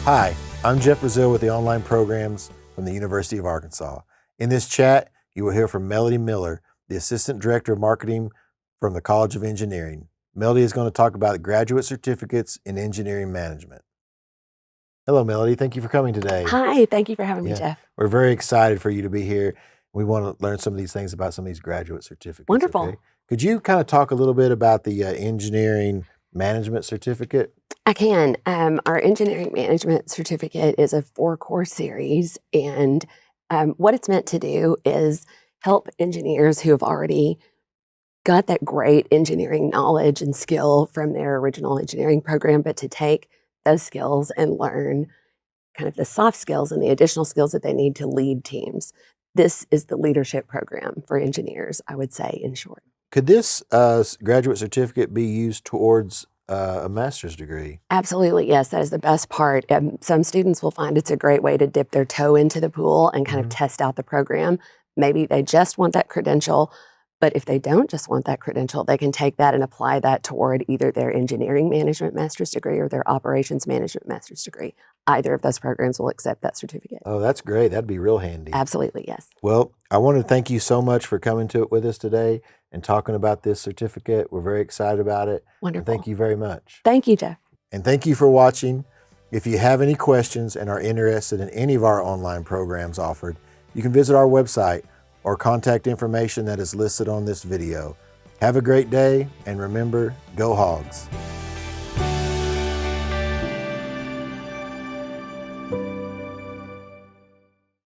Hi, I'm Jeff Brazil with the online programs from the University of Arkansas. In this chat, you will hear from Melody Miller, the Assistant Director of Marketing from the College of Engineering. Melody is going to talk about graduate certificates in engineering management. Hello, Melody. Thank you for coming today. Hi, thank you for having me, Jeff. We're very excited for you to be here. We want to learn some of these things about some of these graduate certificates. Wonderful. Okay? Could you kind of talk a little bit about the engineering management certificate? I can. Our engineering management certificate is a 4-course series, and what it's meant to do is help engineers who have already got that great engineering knowledge and skill from their original engineering program, but to take those skills and learn kind of the soft skills and the additional skills that they need to lead teams. This is the leadership program for engineers, I would say, in short. Could this graduate certificate be used towards a master's degree? Absolutely, yes, that is the best part. Some students will find it's a great way to dip their toe into the pool and kind of test out the program. Maybe they just want that credential, but if they don't just want that credential, they can take that and apply that toward either their engineering management master's degree or their operations management master's degree. Either of those programs will accept that certificate. Oh, that's great. That'd be real handy. Absolutely, yes. Well, I want to thank you so much for coming to it with us today and talking about this certificate. We're very excited about it. Wonderful. And thank you very much. Thank you, Jeff. And thank you for watching. If you have any questions and are interested in any of our online programs offered, you can visit our website or contact information that is listed on this video. Have a great day, and remember, go Hogs.